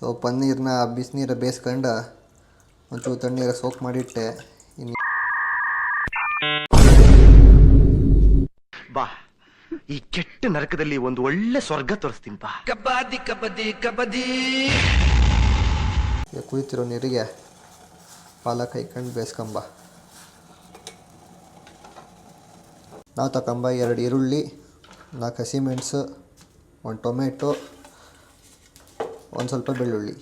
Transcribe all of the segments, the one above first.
So ಪನ್ನೀರನ್ನ ಬಿಸಿನೀರು ಬೇಯಿಸ್ಕೊಂಡು ಒಂಚೂರು ತಣ್ಣೀರು ಸೋಕ್ ಮಾಡಿಟ್ಟೆ. ಇನ್ನು ಬಾ, ಈ ಕೆಟ್ಟ ನರಕದಲ್ಲಿ ಒಂದು ಒಳ್ಳೆ ಸ್ವರ್ಗ ತೋರಿಸ್ತೀನಿ ಬಾ. ಕಬಡ್ಡಿ ಕಬಡ್ಡಿ ಕಬಡ್ಡಿ. ಕುಯ್ತಿರೋ ನೀರಿಗೆ ಪಾಲಕ್ ಹಾಕೊಂಡು ಬೇಯಿಸ್ಕೊಂಬ. ನಾವು ತಗೊಂಬ 2 ಈರುಳ್ಳಿ, 4 ಹಸಿಮೆಣಸು, 1 ಟೊಮೆಟೊ, ಒಂದು ಸ್ವಲ್ಪ ಬೆಳ್ಳುಳ್ಳಿ.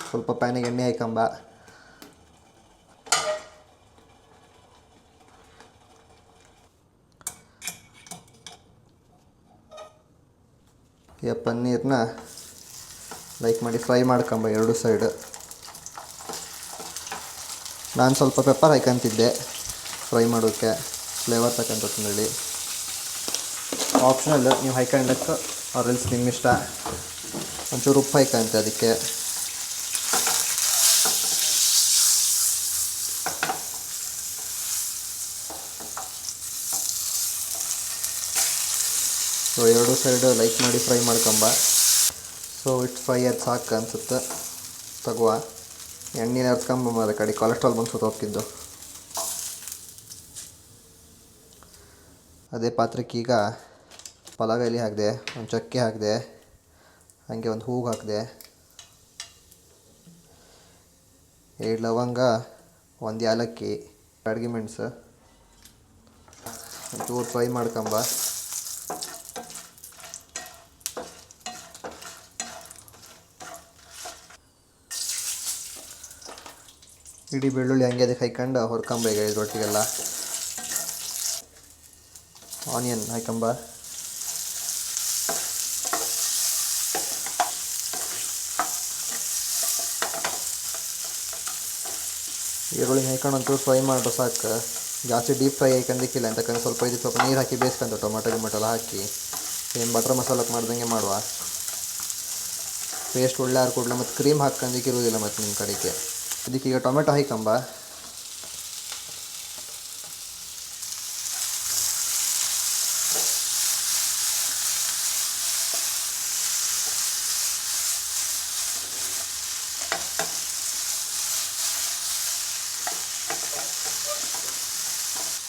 ಸ್ವಲ್ಪ ಪ್ಯಾನಿಗೆ ಎಣ್ಣೆ ಹಾಕೊಂಬ. ಈ ಪನ್ನೀರನ್ನ ಲೈಕ್ ಮಾಡಿ ಫ್ರೈ ಮಾಡ್ಕೊಂಬ 2 ಸೈಡ್. ನಾನು ಸ್ವಲ್ಪ ಪೆಪ್ಪರ್ ಹಾಕೊಂತಿದ್ದೆ ಫ್ರೈ ಮಾಡೋಕ್ಕೆ, ಫ್ಲೇವರ್ ತಗೊಂತಂದೇಳಿ. ಆಪ್ಷನಲ್, ನೀವು ಹಾಕೊಂಡಕ್ಕೆ ಅವ್ರೆಲ್ಸ್ ನಿಮ್ಮ ಇಷ್ಟ. ಒಂಚೂರು ಉಪ್ಪು ಹಾಕಂತೆ ಅದಕ್ಕೆ. ಸೊ 2 ಸೈಡ್ ಲೈಕ್ ಮಾಡಿ ಫ್ರೈ ಮಾಡ್ಕೊಂಬ. ಸೊ ಇಟ್ಟು ಫ್ರೈ ಅದು ಸಾಕು ಅನ್ಸುತ್ತೆ. ತಗುವ ಎಣ್ಣೆನ ಹರ್ಸ್ಕೊಂಬ ಮಾರ ಕಡೆ ಕೊಲೆಸ್ಟ್ರಾಲ್ ಬಂದು ಹೋಗಿದ್ದು. ಅದೇ ಪಾತ್ರಕ್ಕೆ ಈಗ ಪಲಾವ್ ಎಲೆ ಹಾಕಿದೆ, ಒಂದು ಚಕ್ಕೆ ಹಾಕಿದೆ, ಹಾಗೆ ಒಂದು ಹೂವು ಹಾಕಿದೆ, 2 ಲವಂಗ, 1 ಏಲಕ್ಕಿ, ಬ್ಯಾಡಗಿ ಮೆಣಸು. ಒಂಚೂರು ಫ್ರೈ ಮಾಡ್ಕೊಂಬ. ಇಡೀ ಬೆಳ್ಳುಳ್ಳಿ ಹಂಗೆ ಅದಕ್ಕೆ ಹಾಕೊಂಡು ಹೊರ್ಕೊಂಬ. ಈಗ ರೊಟ್ಟಿಗೆಲ್ಲ ಆನಿಯನ್ ಹಾಕೊಂಬ. ಈರುಳ್ಳಿ ಹಾಕೊಂಡು ಒಂಚೂರು ಫ್ರೈ ಮಾಡ್ರೆ ಸಾಕು. ಜಾಸ್ತಿ ಡೀಪ್ ಫ್ರೈ ಹಾಕೊಂಡಿಕ್ಕಿಲ್ಲ ಅಂತಕ್ಕಂದ್ರೆ ಸ್ವಲ್ಪ ನೀರು ಹಾಕಿ ಬೇಯಿಸ್ಕೊಂಡು ಟೊಮೆಟೊ ಗಿಮೆಟೊ ಹಾಕಿ ಏನು ಬಟರ್ ಮಸಾಲಕ್ಕೆ ಮಾಡ್ದಂಗೆ ಮಾಡುವ. ಪೇಸ್ಟ್ ಒಳ್ಳೆ ಕೊಡಲ ಮತ್ತು ಕ್ರೀಮ್ ಹಾಕ್ಕೊಂಡಿಕ್ಕಿರೋದಿಲ್ಲ ಮತ್ತು ನಿಮ್ಮ ಕಡೆಗೆ. ಇದಕ್ಕೀಗ ಟೊಮೆಟೊ ಹಾಕೊಂಬ.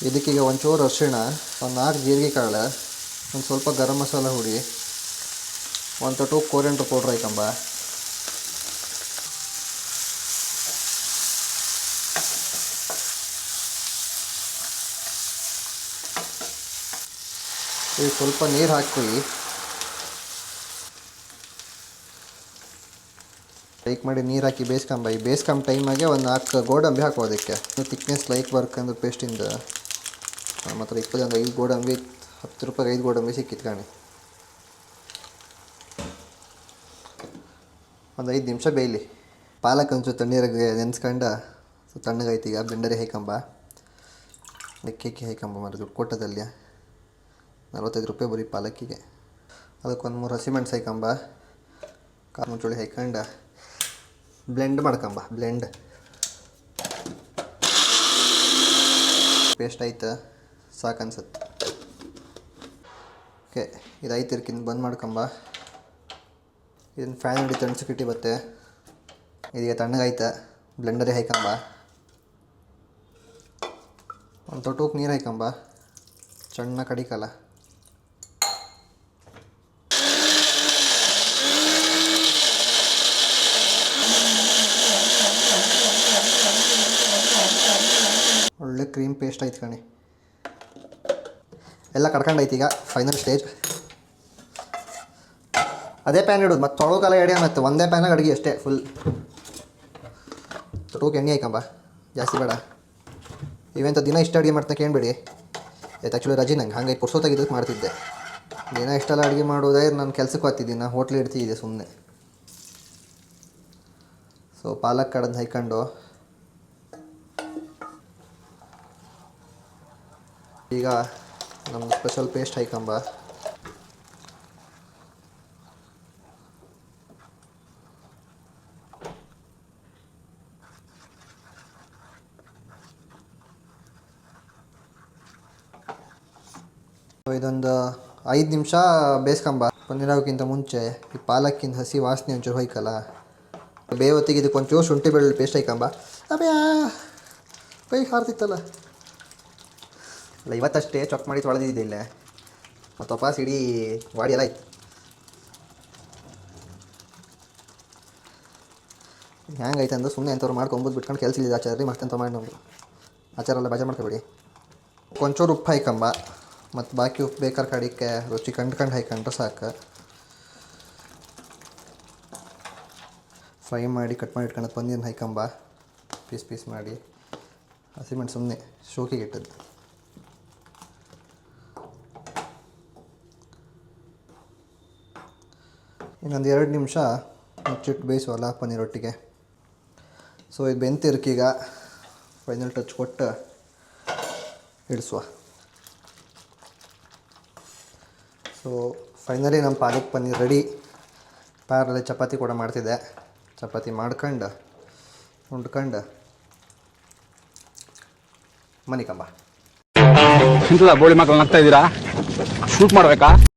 ಇದಕ್ಕೀಗ ಒಂಚೂರು ಅರಿಶಿಣ, ಒಂದು 4 ಜೀರಿಗೆ ಕಾಳು, ಒಂದು ಸ್ವಲ್ಪ ಗರಂ ಮಸಾಲ ಹುಡಿ, 1 ತೊಟ್ಟು ಕೊರಿಯಾಂಡರ್ ಪೌಡ್ರ್ ಹಾಕೊಂಬ. ಈಗ ಸ್ವಲ್ಪ ನೀರು ಹಾಕಿ ಲೈಕ್ ಮಾಡಿ ನೀರು ಹಾಕಿ ಬೇಯಿಸ್ಕೊಂಬ. ಈ ಬೇಯಿಸ್ಕೊಂಬ ಟೈಮಾಗೆ ಒಂದು 4 ಗೋಡಂಬಿ ಹಾಕೋ. ಅದಕ್ಕೆ ತಿಕ್ನೆಸ್ ಲೈಕ್ ಬರ್ಕಂದ್ರೆ ಪೇಸ್ಟಿಂದ ಮಾತ್ರ 5 ಗೋಡಂಬಿ, 10 ರೂಪಾಯಿಗೆ 5 ಗೋಡಂಬಿ ಸಿಕ್ಕಿತ್ತು ಕಾಣಿ. ಒಂದು 5 ನಿಮಿಷ ಬೇಯಲಿ. ಪಾಲಕ್ ಒಂಚೂರು ತಣ್ಣೀರಿಗೆ ನೆನೆಸ್ಕೊಂಡು ತಣ್ಣಗೈತಿ. ಈಗ ಬ್ಲೆಂಡರಿಗೆ ಹಾಕೊಂಬ. ಲೆಕ್ಕಕ್ಕೆ ಹಾಕೊಂಬ ಮಾರ ದುಡ್ಡು ಕೊಟ್ಟದಲ್ಲಿ 45 ರೂಪಾಯಿ ಬರೀ ಪಾಲಕ್ಕಿಗೆ. ಅದಕ್ಕೊಂದು 3 ಹಸಿಮೆಣಸು ಹಾಕೊಂಬ. ಕಾಳು ಮುಂಚುಳಿ ಹಾಕೊಂಡು ಬ್ಲೆಂಡ್ ಮಾಡ್ಕೊಂಬ. ಬ್ಲೆಂಡ್ ಪೇಸ್ಟ್ ಆಯ್ತು ಸಾಕು ಅನ್ಸುತ್ತೆ. ಓಕೆ, ಇದು ಐತಿರ್ಕಿಂತ ಬಂದ್ ಮಾಡ್ಕೊಂಬ. ಇದನ್ನು ಫ್ಯಾನ್ ಹಿಡಿ ತಣ್ಸಕ್ಕಿಟ್ಟು ಬತ್ತೆ. ಇದೀಗ ತಣ್ಣಗಾಯ್ತು. ಬ್ಲೆಂಡರಿಗೆ ಹಾಕೊಂಬ. ಒಂದು ತೊಟ್ಟಕ್ಕೆ ನೀರು ಹಾಕೊಂಬ. ಚೆನ್ನಾಗಿ ಕಡಿಕಲ್ಲ. ಒಳ್ಳೆ ಕ್ರೀಮ್ ಪೇಸ್ಟ್ ಆಯ್ತು ಕಣಿ. ಎಲ್ಲ ಕಡ್ಕೊಂಡೈತಿ. ಈಗ ಫೈನಲ್ ಸ್ಟೇಜ್. ಅದೇ ಪ್ಯಾನ್ ಇಡೋದು ಮತ್ತು ತೊಳೋಕಾಲ ಎಡೆ ಮತ್ತು ಒಂದೇ ಪ್ಯಾನಾಗ ಅಡುಗೆ ಅಷ್ಟೇ ಫುಲ್. ತೊಟೋಕೆ ಎಣ್ಣೆ ಹಾಕೊಂಬ, ಜಾಸ್ತಿ ಬೇಡ. ಇವೆಂತ ದಿನ ಇಷ್ಟ ಅಡುಗೆ ಮಾಡ್ತಾ ಕೇಳಬೇಡಿ. ಆಯ್ತು, ಆ್ಯಕ್ಚುಲಿ ರಜೆ ನಂಗೆ ಹಾಗಾಗಿ ಪುರ್ಸೋತಾಗಿದ್ದಕ್ಕೆ ಮಾಡ್ತಿದ್ದೆ. ದಿನ ಇಷ್ಟೆಲ್ಲ ಅಡುಗೆ ಮಾಡೋದೇ ನಾನು ಕೆಲಸಕ್ಕೆ ಹೋಗ್ತಿದ್ದೀನಿ, ನಾನು ಹೋಟ್ಲ್ ಇಡ್ತಿದ್ದೆ ಸುಮ್ಮನೆ. ಸೊ ಪಾಲಕ್ ಕಡ್ದು ಹಾಕ್ಕೊಂಡು ಈಗ ನಮ್ಮದು ಸ್ಪೆಷಲ್ ಪೇಸ್ಟ್ ಹಾಕಂಬ. ಇದೊಂದು 5 ನಿಮಿಷ ಬೇಯಿಸ್ಕೊಂಬ. ಪನ್ನೀರ್ ಹಾಕೋಕ್ಕಿಂತ ಮುಂಚೆ ಈ ಪಾಲಕ್ಕಿಂತ ಹಸಿ ವಾಸನೆ ಒಂಚೂರು ಹೋಯ್ಕಲ್ಲ, ಬೇವತ್ತಿಗೆ ಇದಕ್ಕೆ ಒಂಚೂರು ಶುಂಠಿ ಬೆಳ್ಳುಳ್ಳಿ ಪೇಸ್ಟ್ ಹಾಕಂಬ. ಅಬ್ಬೇ ಕೈ ಹಾರ್ತಿತ್ತಲ್ಲ. ಅಲ್ಲ, ಇವತ್ತಷ್ಟೇ ಚೊಕ್ ಮಾಡಿ ತೊಳೆದಿದ್ದೆ ಇಲ್ಲೇ, ಮತ್ತು ವಾಪಸ್ ಇಡೀ ವಾಡಿ ಎಲ್ಲ ಇತ್ತು. ಹೆಂಗೈತೆ ಅಂದ್ರೆ ಸುಮ್ಮನೆ ಎಂಥವ್ರು ಮಾಡ್ಕೊಂಬೋದು ಬಿಟ್ಕೊಂಡು ಕೆಲಸ ಇಲ್ಲಿದೆ ಆಚಾರ ರೀ, ಮತ್ತೆಂತ ಮಾಡಿ ನಮ್ಮದು ಆಚಾರ ಎಲ್ಲ ಬೇಜಾರು ಮಾಡ್ಕೊಬೇಡಿ. ಒಂಚೂರು ಉಪ್ಪು ಹಾಕಂಬ, ಮತ್ತು ಬಾಕಿ ಉಪ್ಪು ಬೇಕಾದ್ರೆ ಕಡಿಕೆ ರುಚಿ ಕಂಡ್ಕೊಂಡು ಹಾಕೊಂಡ್ರೆ ಸಾಕು. ಫ್ರೈ ಮಾಡಿ ಕಟ್ ಮಾಡಿ ಇಟ್ಕೊಂಡು ಪನ್ನೀರ್ನ ಹಾಕಂಬ, ಪೀಸ್ ಮಾಡಿ. ಹಸಿಮೆಣಸು ಸುಮ್ಮನೆ ಶೋಕಿಗೆ ಇಟ್ಟದ್ದು. ಇನ್ನೊಂದು 2 ನಿಮಿಷ ಮುಚ್ಚಿಟ್ಟು ಬೇಯಿಸುವಲ್ಲ ಪನ್ನೀರ್ ಒಟ್ಟಿಗೆ. ಸೊ ಇದು ಬೆಂತಿರ್ಕೀಗ ಫೈನಲ್ ಟಚ್ ಕೊಟ್ಟು ಇಳಿಸುವ. ಸೊ ಫೈನಲಿ ನಮ್ಮ ಪಾಲಕ್ ಪನ್ನೀರ್ ರೆಡಿ. ಪ್ಯಾರಲ್ಲಿ ಚಪಾತಿ ಕೂಡ ಮಾಡ್ತಿದ್ದೆ, ಚಪಾತಿ ಮಾಡ್ಕೊಂಡು ಉಂಡ್ಕೊಂಡು ಮನಿಕಂಬ. ಬೋಳಿ ಮಕ್ಕಳು ನಗ್ತಾ ಇದ್ದೀರಾ? ಶೂಟ್ ಮಾಡಬೇಕಾ?